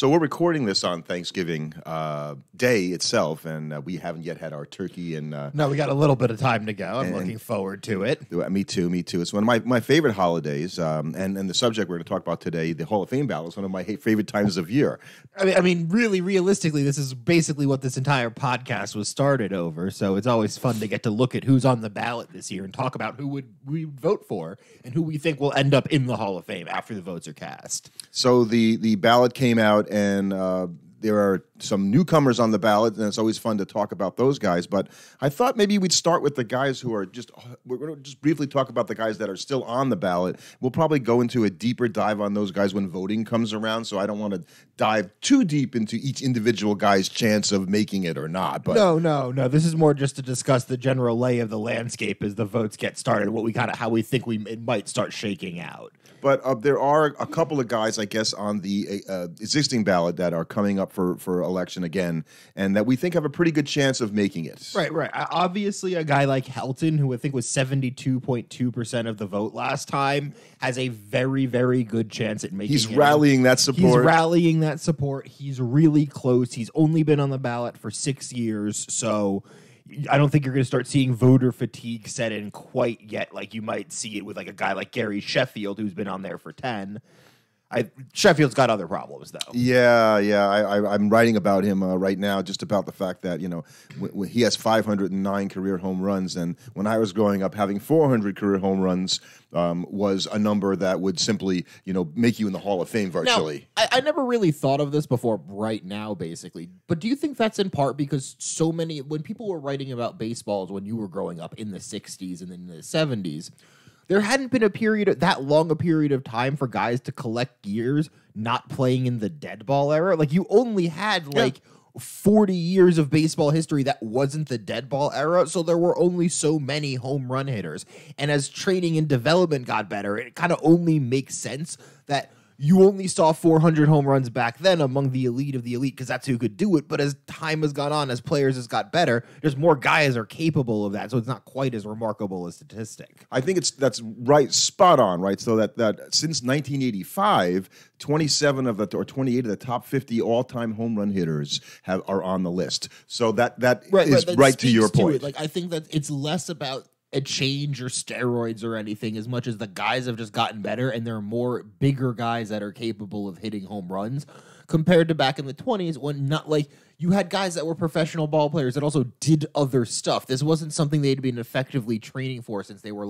So we're recording this on Thanksgiving Day itself, and we haven't yet had our turkey. And no, we got a little bit of time to go. I'm looking forward to it. Me too. It's one of my favorite holidays, and the subject we're going to talk about today, the Hall of Fame ballot, is one of my favorite times of year. I mean, really, realistically, this is basically what this entire podcast was started over. So it's always fun to get to look at who's on the ballot this year and talk about who we would vote for and who we think will end up in the Hall of Fame after the votes are cast. So the ballot came out, and there are some newcomers on the ballot, and it's always fun to talk about those guys. But I thought maybe we'd start with the guys who are we're going to just briefly talk about the guys that are still on the ballot. We'll probably go into a deeper dive on those guys when voting comes around, so I don't want to dive too deep into each individual guy's chance of making it or not. But No. This is more just to discuss the general lay of the landscape as the votes get started, how we think it might start shaking out. But there are a couple of guys, I guess, on the existing ballot that are coming up for election again, and that we think have a pretty good chance of making it. Right. Obviously, a guy like Helton, who I think was 72.2% of the vote last time, has a very, very good chance at making it. He's rallying that support. He's really close. He's only been on the ballot for 6 years, so I don't think you're going to start seeing voter fatigue set in quite yet, like you might see it with like a guy like Gary Sheffield, who's been on there for 10. Sheffield's got other problems, though. Yeah. I'm writing about him right now, just about the fact that, he has 509 career home runs, and when I was growing up, having 400 career home runs was a number that would simply, make you in the Hall of Fame virtually. Now, I never really thought of this before right now, basically. But do you think that's in part because when people were writing about baseballs when you were growing up in the 60s and in the 70s, there hadn't been that long a period of time for guys to collect years not playing in the dead ball era. Like, you only had 40 years of baseball history that wasn't the dead ball era, so there were only so many home run hitters. And as training and development got better, it kind of only makes sense that you only saw 400 home runs back then among the elite of the elite because that's who could do it. But as time has gone on, as players has got better, there's more guys are capable of that. So it's not quite as remarkable a statistic. I think that's right, spot on, right? So that since 1985, 28 of the top 50 all-time home run hitters are on the list. So that is right to your point. Like, I think that it's less about a change or steroids or anything as much as the guys have just gotten better and there are more bigger guys that are capable of hitting home runs compared to back in the 20s when you had guys that were professional ball players that also did other stuff. This wasn't something they'd been effectively training for since they were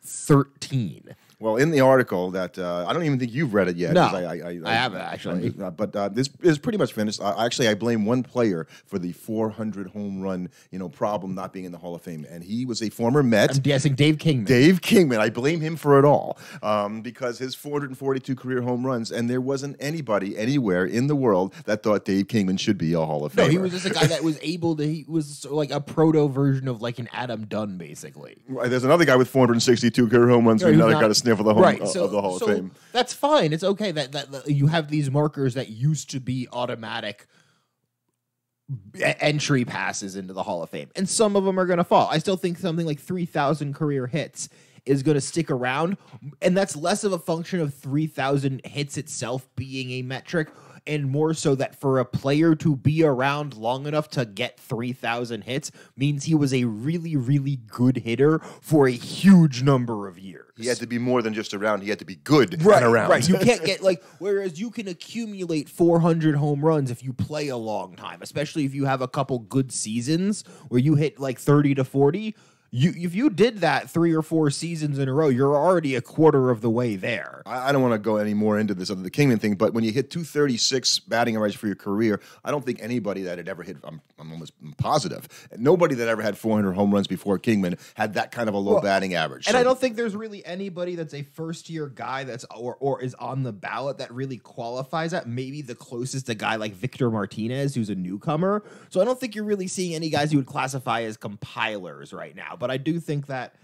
13. Well, in the article that I don't even think you've read it yet. No, I haven't actually. But this is pretty much finished. I blame one player for the 400 home run problem not being in the Hall of Fame, and he was a former Met. I'm guessing Dave Kingman. Dave Kingman. I blame him for it all because his 442 career home runs, and there wasn't anybody anywhere in the world that thought Dave Kingman should be a Hall of Famer. No, he was just a guy that was able to. He was like a proto version of like an Adam Dunn, basically. Right, there's another guy with 462 career home runs who's another guy to sniff of the of the Hall of Fame. That's fine. It's okay that you have these markers that used to be automatic entry passes into the Hall of Fame, and some of them are going to fall. I still think something like 3,000 career hits is going to stick around, and that's less of a function of 3,000 hits itself being a metric, and more so that for a player to be around long enough to get 3,000 hits means he was a really, really good hitter for a huge number of years. He had to be more than just around. He had to be good and around. Right. You can't get whereas you can accumulate 400 home runs if you play a long time, especially if you have a couple good seasons where you hit 30 to 40. If you did that 3 or 4 seasons in a row, you're already a quarter of the way there. I don't want to go any more into this other the Kingman thing, but when you hit 236 batting average for your career, I don't think anybody that had ever hit, I'm almost positive, nobody that ever had 400 home runs before Kingman had that kind of a low batting average. And I don't think there's really anybody that's a first-year guy that's or is on the ballot that really qualifies that. Maybe the closest a guy like Victor Martinez, who's a newcomer. So I don't think you're really seeing any guys you would classify as compilers right now. But I do think that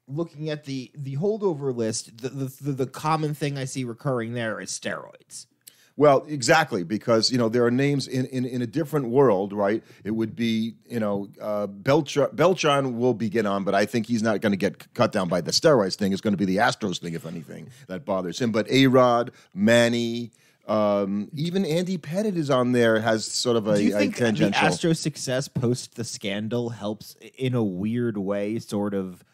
looking at the holdover list, the common thing I see recurring there is steroids. Well, exactly, because, there are names in a different world, right? It would be, Beltre will get on, but I think he's not going to get cut down by the steroids thing. It's going to be the Astros thing, if anything, that bothers him. But A-Rod, Manny, Even Andy Pettitte is on there, has sort of Do you think the tangential. Astros' success post the scandal helps in a weird way sort of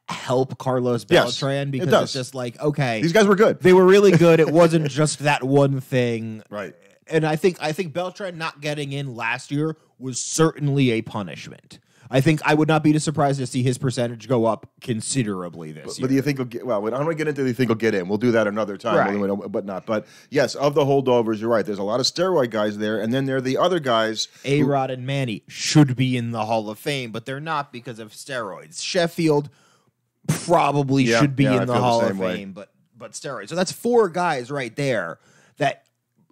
help Carlos Yes, Beltran? it Because does. it's just like, okay, These guys were good. they were really good. It wasn't just that one thing. Right. And I think Beltran not getting in last year was certainly a punishment. I think I would not be surprised to see his percentage go up considerably this year. But do you think he'll get? Well, I don't want to get into. Do you think he'll get in? We'll do that another time. Right. But not. But yes, of the holdovers, you're right. There's a lot of steroid guys there, and then there are the other guys. A-Rod and Manny should be in the Hall of Fame, but they're not because of steroids. Sheffield probably should be in the Hall of Fame, but steroids. So that's 4 guys right there that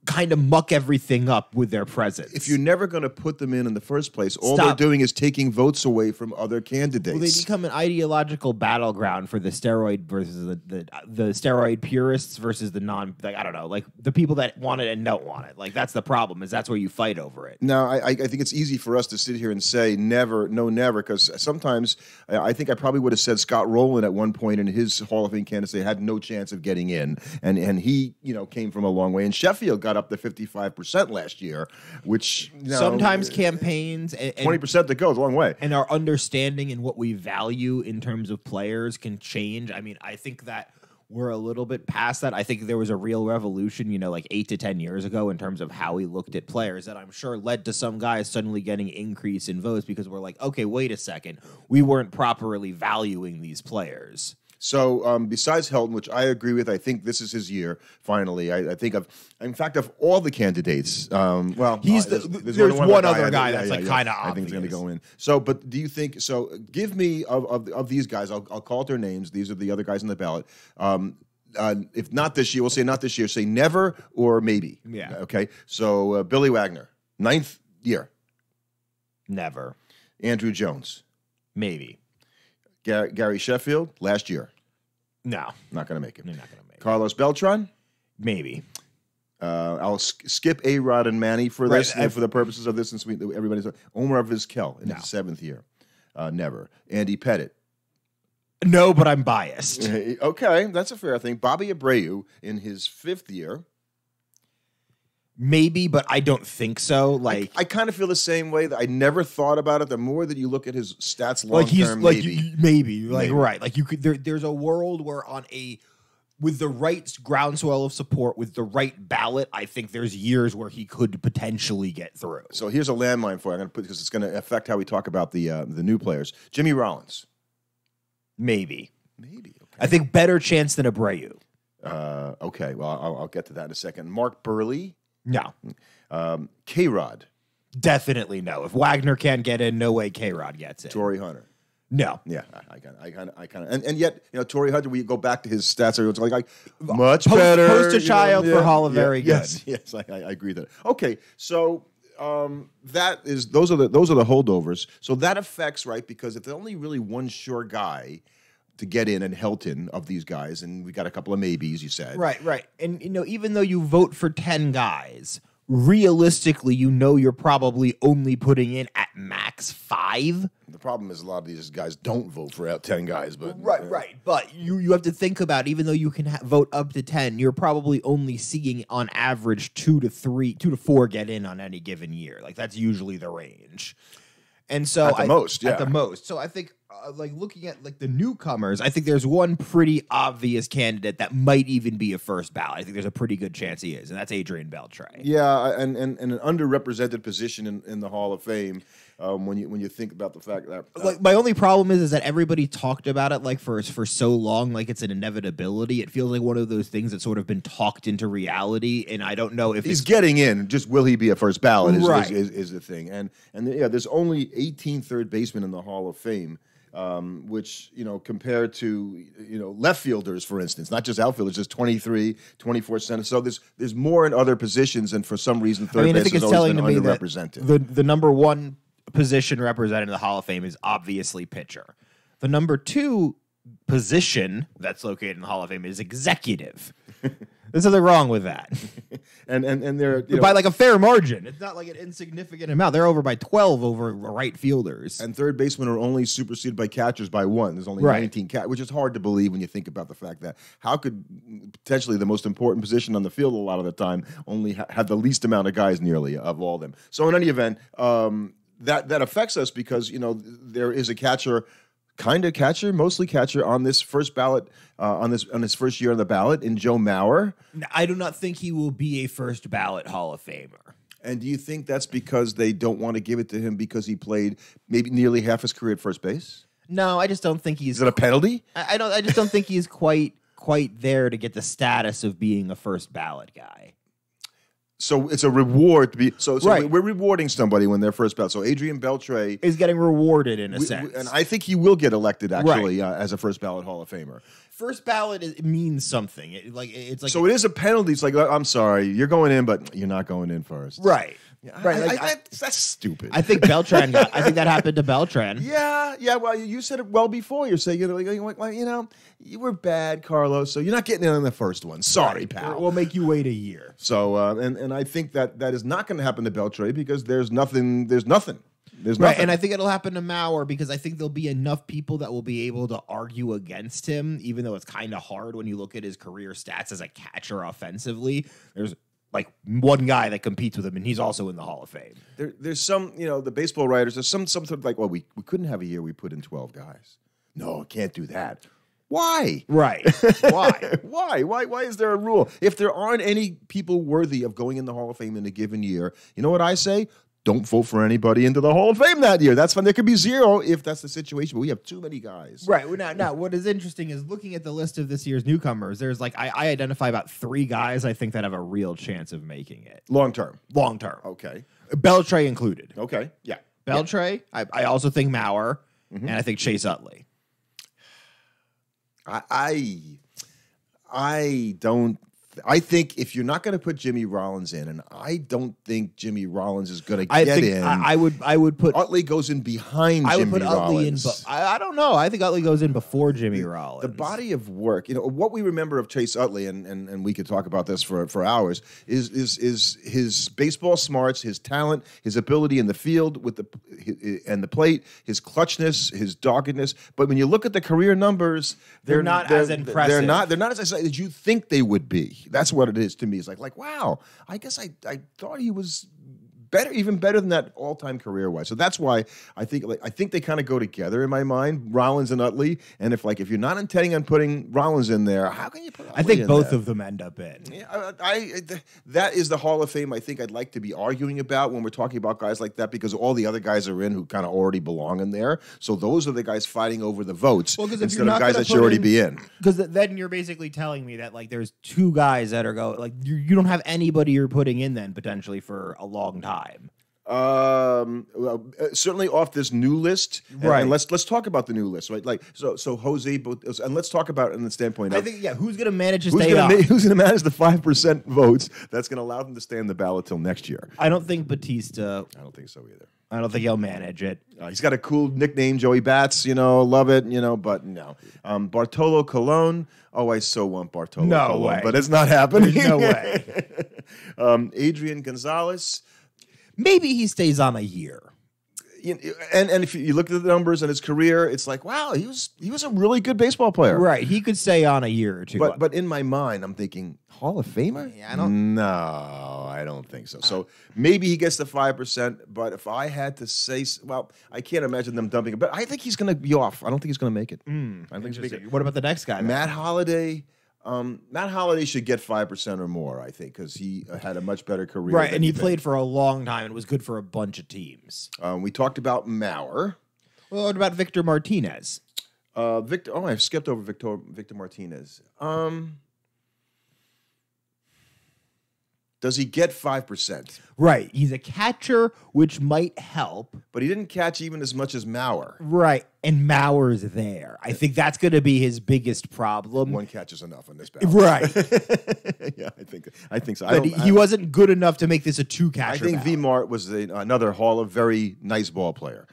kind of muck everything up with their presence. If you're never going to put them in the first place, all Stop. they're doing is taking votes away from other candidates. Well, they become an ideological battleground for the steroid versus the steroid purists versus the non. Like, I don't know, like the people that want it and don't want it. Like that's the problem. Is that's where you fight over it. Now, I think it's easy for us to sit here and say never, no, never, because sometimes I think I probably would have said Scott Rowland at one point in his Hall of Fame candidacy had no chance of getting in, and he came from a long way. And Sheffield got up to 55% last year, which Sometimes campaigns 20% to go is a long way. and our understanding and what we value in terms of players can change. I mean, I think that we're a little bit past that. I think there was a real revolution, like 8 to 10 years ago in terms of how we looked at players that I'm sure led to some guys suddenly getting increase in votes because we're like, okay, wait a second. We weren't properly valuing these players. So besides Helton, which I agree with, I think this is his year. Finally, I think of all the candidates. There's one other guy that's kind of obvious. I think he's going to go in. So, but do you think? So, give me of these guys. I'll call out their names. These are the other guys on the ballot. If not this year, we'll say not this year. Say never or maybe. Yeah. Okay. So Billy Wagner, 9th year. Never. Andrew Jones, Maybe. Gary Sheffield, last year. No. Not going to make it. They're not going to make it. Carlos Beltran. Maybe. I'll skip A-Rod and Manny for this, for the purposes of this, since everybody's Omar Vizquel in his 7th year. Never. Andy Pettitte. No, but I'm biased. Okay, that's a fair thing. Bobby Abreu in his 5th year. Maybe, but I don't think so. Like I kind of feel the same way. That I never thought about it. The more that you look at his stats long term, maybe. Right. Like you could. There's a world where with the right groundswell of support, with the right ballot, I think there's years where he could potentially get through. So here's a landmine for you. I'm going to put because it's going to affect how we talk about the new players. Jimmy Rollins. Maybe. Okay. I think better chance than Abreu. Okay. Well, I'll get to that in a second. Mark Burley. No. K-Rod. Definitely no. If Wagner can't get in, no way K-Rod gets in. Torrey Hunter. No. Yeah, I kind of, and yet, Torrey Hunter, we go back to his stats, it's like much better. Poster child for Hall of Very good. Yes, I agree that. Okay, so those are the holdovers. So that affects, right, because if there's only really one sure guy to get in and Helton of these guys, and we got a couple of maybes, you said. Right. And, even though you vote for 10 guys, realistically, you're probably only putting in at max 5. The problem is a lot of these guys don't vote for 10 guys. But Right. But you have to think about, even though you can vote up to 10, you're probably only seeing on average 2 to 4 get in on any given year. Like that's usually the range. And so at the most. So I think looking at the newcomers, I think there's one pretty obvious candidate that might even be a first ballot. I think there's a pretty good chance he is, and that's Adrian Beltre. Yeah, and an underrepresented position in the Hall of Fame. When you think about the fact that my only problem is that everybody talked about it for so long, like it's an inevitability. It feels like one of those things that's sort of been talked into reality, and I don't know if he's getting in. Just will he be a first ballot is the thing. And there's only 18 third basemen in the Hall of Fame. Which, compared to, left fielders, for instance, not just outfielders, just 23, 24 center. So there's more in other positions, and for some reason, third base has always been underrepresented. The number one position represented in the Hall of Fame is obviously pitcher. The number 2 position that's located in the Hall of Fame is executive. There's nothing wrong with that. and they're by like a fair margin. It's not like an insignificant amount. They're over by 12 over right fielders. And third basemen are only superseded by catchers by 1. There's only 19 which is hard to believe when you think about the fact that how could potentially the most important position on the field a lot of the time only have the least amount of guys nearly of all of them. So in any event, that affects us because there is a catcher. Kind of catcher, mostly catcher on this first ballot, on his first year on the ballot in Joe Mauer. I do not think he will be a first ballot Hall of Famer. And do you think that's because they don't want to give it to him because he played maybe nearly half his career at first base? No, I just don't think he's. Is it a penalty? I don't. I just don't think he's quite there to get the status of being a first ballot guy. So it's a reward to be. So right. We're rewarding somebody when they're first ballot. So Adrian Beltre is getting rewarded in a sense, and I think he will get elected actually as a first ballot Hall of Famer. First ballot means something. It's like so it is a penalty. It's like I'm sorry, you're going in, but you're not going in first. Right. Right. That's stupid. I think Beltran. I think that happened to Beltran. Yeah. Well, you said it well before. You're saying you were bad, Carlos. So you're not getting in on the first one. Sorry, pal. We'll make you wait a year. So and I think that is not going to happen to Beltre because there's nothing. There's nothing. Right, and I think it'll happen to Mauer because I think there'll be enough people that will be able to argue against him, even though it's kind of hard when you look at his career stats as a catcher offensively. There's like one guy that competes with him, and he's also in the Hall of Fame. There's some, the baseball writers, there's some sort of like, well, we couldn't have a year we put in 12 guys. No, can't do that. Why? Right. Why? Why is there a rule? If there aren't any people worthy of going in the Hall of Fame in a given year, you know what I say? Don't vote for anybody into the Hall of Fame that year. That's fine. There could be 0 if that's the situation, but we have too many guys. Right. Now, what is interesting is looking at the list of this year's newcomers, there's like, I identify about 3 guys I think that have a real chance of making it. Long term. Okay. Beltre included. Okay. Yeah. Beltre. Yeah. I also think Mauer, and I think Chase Utley. I don't. I think if you're not going to put Jimmy Rollins in, and I don't think Jimmy Rollins is going to get in. I would put Utley goes in behind Jimmy Rollins. Utley in. I don't know. I think Utley goes in before Jimmy Rollins. The body of work, what we remember of Chase Utley, and we could talk about this for hours, is his baseball smarts, his talent, his ability in the field with the plate, his clutchness, his doggedness. But when you look at the career numbers, they're not as impressive. They're not as exciting as you think they would be. That's what it is to me. It's like wow, I guess I thought he was even better than that all-time career-wise. So that's why I think they kind of go together in my mind, Rollins and Utley. And if you're not intending on putting Rollins in there, how can you put Utley in there? I think both of them end up in. Yeah, that is the Hall of Fame I think I'd like to be arguing about when we're talking about guys like that, because all the other guys are in who kind of already belong in there. So those are the guys fighting over the votes instead of guys that should already be in. Because then you're basically telling me that there's 2 guys that are you don't have anybody you're putting in then potentially for a long time. Certainly off this new list, right? And let's talk about the new list, right? So Jose, and let's talk about it in the standpoint. I think who's going to manage to stay on? Who's going to manage the 5% votes that's going to allow them to stay on the ballot till next year? I don't think Batista. I don't think so either. I don't think he'll manage it. He's got a cool nickname, Joey Bats. Love it. But no. Bartolo Colon. Oh, I so want Bartolo Colon, way. But it's not happening. There's no way. Adrian Gonzalez. Maybe he stays on a year. And if you look at the numbers and his career, it's like, wow, he was a really good baseball player. Right. He could stay on a year or 2. But in my mind, I'm thinking, Hall of Famer? Yeah, No, I don't think so. So maybe he gets the 5%, but if I had to say, I can't imagine them dumping it. But I think he's going to be off. I don't think he's going to make it. I think he's What about the next guy? Matt Holliday. Matt Holliday should get 5% or more, I think, because he had a much better career. Right, and he played for a long time and was good for a bunch of teams. We talked about Mauer. Well, what about Victor Martinez? I skipped over Victor Martinez. Does he get 5%? Right. He's a catcher, which might help. But he didn't catch even as much as Mauer. Right. And Mauer's there. I think that's going to be his biggest problem. 1 catch is enough on this ballot. Right. Yeah, I think so. But he wasn't good enough to make this a 2-catcher I think ballot. V-Mart was another very nice ball player.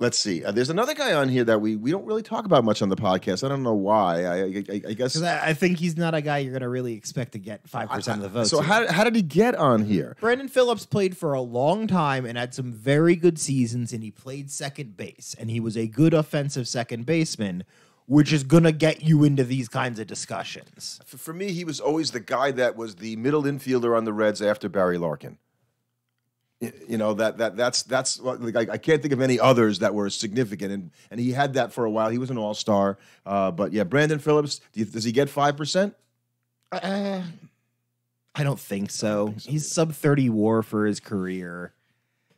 Let's see. There's another guy on here that we don't really talk about much on the podcast. I don't know why. I guess Because I think he's not a guy you're going to really expect to get 5% of the votes. So how did he get on here? Brandon Phillips played for a long time and had some very good seasons, and he played second base, and he was a good offensive second baseman, which is going to get you into these kinds of discussions. For me, he was always the guy that was the middle infielder on the Reds after Barry Larkin. You know, that's like, I can't think of any others that were significant, and he had that for a while. He was an all-star, but yeah, Brandon Phillips. Does he get 5%? I don't think so. He's sub 30 WAR for his career,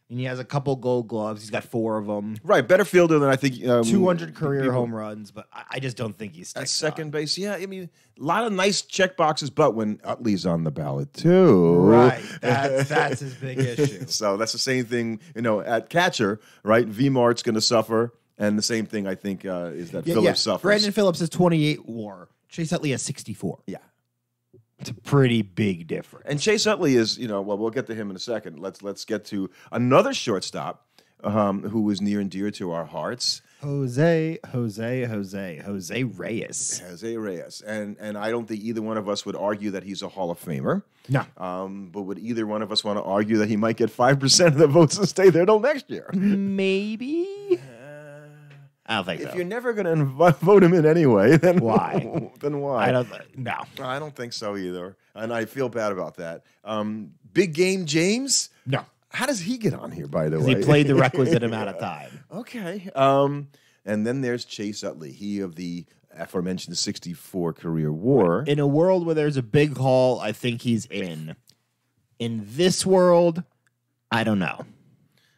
and he has a couple Gold Gloves. He's got 4 of them. Right, better fielder than I think 200 career home runs, but I just don't think he's at second base. Yeah, I mean, a lot of nice check boxes, but when Utley's on the ballot too, right? That's his big issue. So that's the same thing, you know, at catcher, right? V-Mart's going to suffer, and the same thing I think is that Phillips suffers. Brandon Phillips has 28 WAR. Chase Utley has 64. Yeah. It's a pretty big difference. And Chase Utley is, you know, well, we'll get to him in a second. Let's get to another shortstop who was near and dear to our hearts. Jose Reyes. Jose Reyes. And I don't think either one of us would argue that he's a Hall of Famer. No. But would either one of us want to argue that he might get 5% of the votes and stay there till next year? Maybe. I don't think so. If you're never going to vote him in anyway, then why? Then why? I don't No. How does he get on here, by the way? He played the requisite amount of time. Okay. And then there's Chase Utley, he of the aforementioned 64 career WAR. In a world where there's a big haul, I think he's in. In this world, I don't know.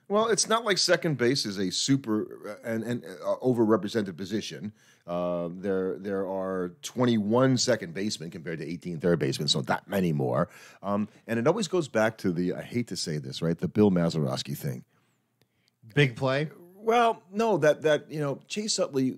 Well, it's not like second base is a super and overrepresented position. There are 21 second basemen compared to 18 third basemen, so not many more. And it always goes back to the, I hate to say this, right, the Bill Mazeroski thing. Big play? Well, no, that you know, Chase Utley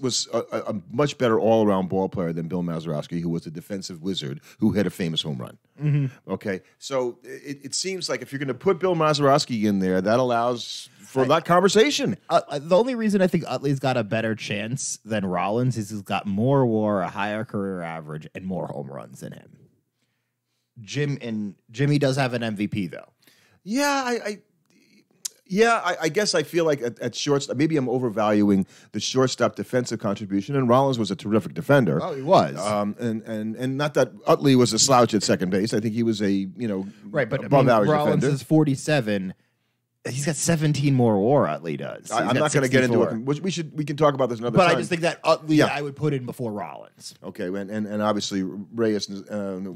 was a much better all-around ball player than Bill Mazeroski, who was the defensive wizard who hit a famous home run. Mm-hmm. Okay, so it seems like if you're going to put Bill Mazeroski in there, that allows for that conversation. The only reason I think Utley's got a better chance than Rollins is he's got more WAR, a higher career average, and more home runs than him. Jimmy does have an MVP, though. Yeah, I guess I feel like at shortstop, maybe I'm overvaluing the shortstop defensive contribution, and Rollins was a terrific defender. Oh, he was. And not that Utley was a slouch at second base. I think he was a, right, but above average Rollins defender. is 47. He's got 17 more WAR, Utley does. I'm not going to get into it. We can talk about this another time. But I just think that Utley I would put in before Rollins. Okay, and obviously Reyes is a no.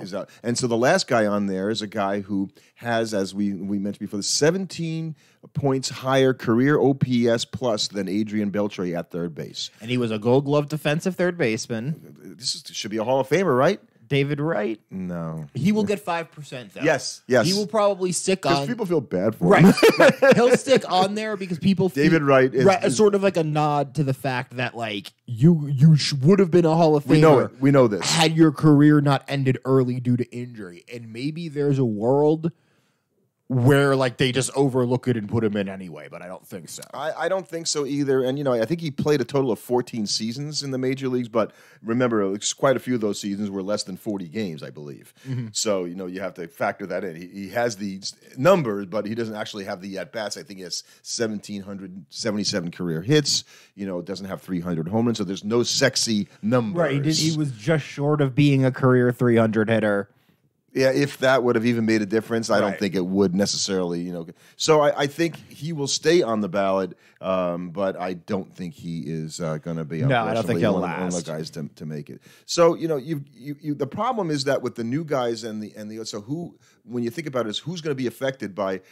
Is out. And so the last guy on there is a guy who has, as we mentioned before, 17 points higher career OPS plus than Adrian Beltre at third base. And he was a Gold Glove defensive third baseman. Should be a Hall of Famer, right? David Wright? No. He will get 5%, though. Yes. He will probably stick on. Because people feel bad for him. Right. He'll stick on there because people feel. David Wright is sort of like a nod to the fact that, like, you would have been a Hall of Famer. We know it. We know this. Had your career not ended early due to injury. And maybe there's a world where, like, they just overlook it and put him in anyway, but I don't think so. I don't think so either. And, I think he played a total of 14 seasons in the major leagues, but remember, quite a few of those seasons were less than 40 games, I believe. Mm-hmm. So, you have to factor that in. He has these numbers, but he doesn't actually have the at-bats. I think he has 1,777 career hits, doesn't have 300 home runs, so there's no sexy numbers. Right, he was just short of being a career 300 hitter. Yeah, if that would have even made a difference, I don't think it would necessarily, So I think he will stay on the ballot, but I don't think he is going to be. No, I don't think he'll last. One of the guys to make it. So you the problem is that with the new guys and the so who, when you think about it, is who's going to be affected by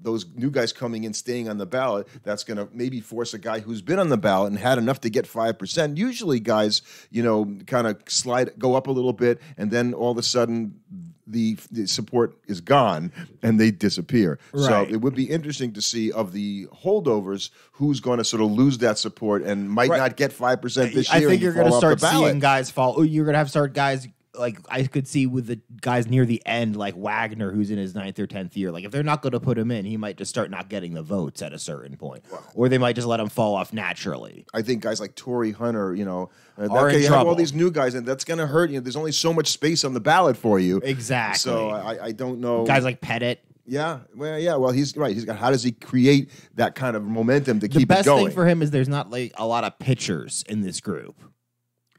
those new guys coming in, staying on the ballot. That's going to maybe force a guy who's been on the ballot and had enough to get 5%. Usually, guys, kind of go up a little bit, and then all of a sudden the support is gone and they disappear. Right. So it would be interesting to see of the holdovers who's going to sort of lose that support and might not get 5% this year. I think you're going to start seeing guys fall. You're going to have guys like I could see with the guys near the end, like Wagner, who's in his 9th or 10th year. Like if they're not going to put him in, he might just start not getting the votes at a certain point, or they might just let him fall off naturally. I think guys like Torrey Hunter, you know, are in you have trouble. all these new guys, and that's going to hurt you. There's only so much space on the ballot for you. Exactly. So I don't know. Guys like Pettit. Yeah, well, he's right. He's got. How does he create that kind of momentum to keep it going? The best thing for him is there's not like a lot of pitchers in this group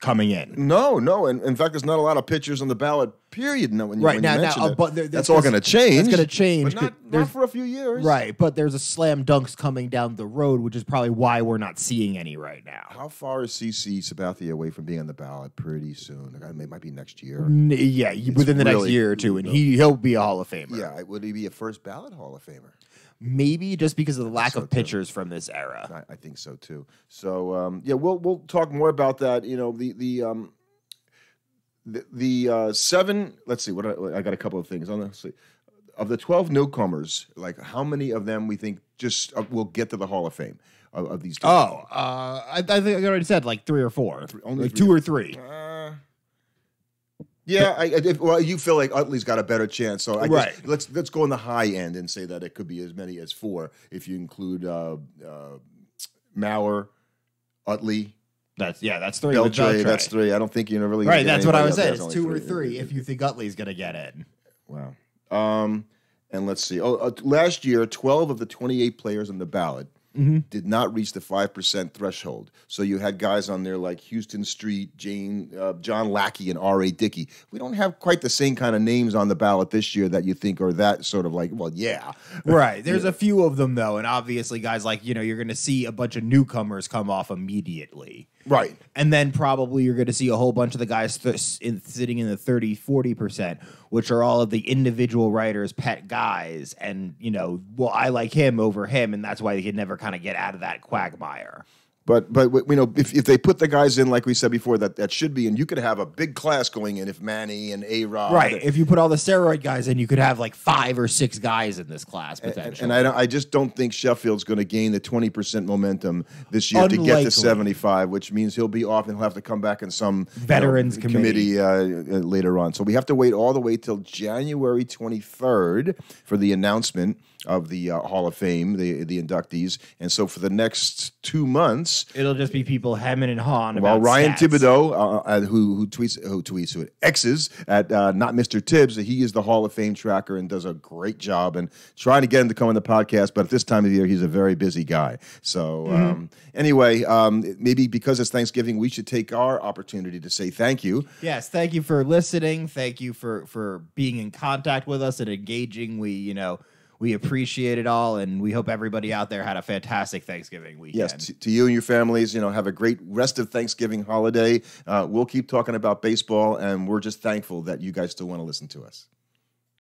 coming in. No, and in fact, there's not a lot of pitchers on the ballot. Period. No, when you mention it. But that's all going to change. It's going to change, but not for a few years. Right, but there's a slam dunks coming down the road, which is probably why we're not seeing any right now. How far is CC Sabathia away from being on the ballot? Pretty soon. It might be next year. Yeah, within the next year or two, and he'll be a Hall of Famer. Yeah, would he be a first ballot Hall of Famer? Maybe just because of the lack of pitchers from this era. I think so too. So we'll talk more about that. You know, the 7. Let's see. I got a couple of things on this. Of the 12 newcomers, like how many of them we think just will get to the Hall of Fame of these? I think I already said like 3 or 4, only like 2 or 3. Yeah, you feel like Utley's got a better chance. So I guess let's go on the high end and say that it could be as many as 4 if you include Mauer, Utley. That's 3. Beltre, that's 3. I don't think you're really right. That's what I was saying. It's 2 or 3 if you think Utley's going to get in. Wow. And let's see. Last year, 12 of the 28 players on the ballot did not reach the 5% threshold. So you had guys on there like Houston Street, John Lackey, and R.A. Dickey. We don't have quite the same kind of names on the ballot this year that you think are that sort of like, well, yeah. Right. There's a few of them, though, and obviously guys like, you're going to see a bunch of newcomers come off immediately. Right. And then probably you're going to see a whole bunch of the guys sitting in the 30, 40%, which are all of the individual writers' pet guys. And, I like him over him, and that's why they could never kind of get out of that quagmire. But if they put the guys in, like we said before, that should be, and you could have a big class going in if Manny and A-Rod. Right. If you put all the steroid guys in, you could have like 5 or 6 guys in this class potentially. And I just don't think Sheffield's going to gain the 20% momentum this year to get to 75, which means he'll be off and he'll have to come back in some Veterans committee later on. So we have to wait all the way till January 23rd for the announcement of the Hall of Fame, the inductees. And so for the next 2 months, it'll just be people hemming and hawing about Ryan stats. Thibodeau, who X's at Not Mr. Tibbs, he is the Hall of Fame tracker and does a great job and trying to get him to come on the podcast. But at this time of year, he's a very busy guy. So anyway, maybe because it's Thanksgiving, we should take our opportunity to say thank you. Yes, thank you for listening. Thank you for being in contact with us and engaging. We appreciate it all, and we hope everybody out there had a fantastic Thanksgiving weekend. Yes, to you and your families, have a great rest of Thanksgiving holiday. We'll keep talking about baseball, and we're just thankful that you guys still want to listen to us.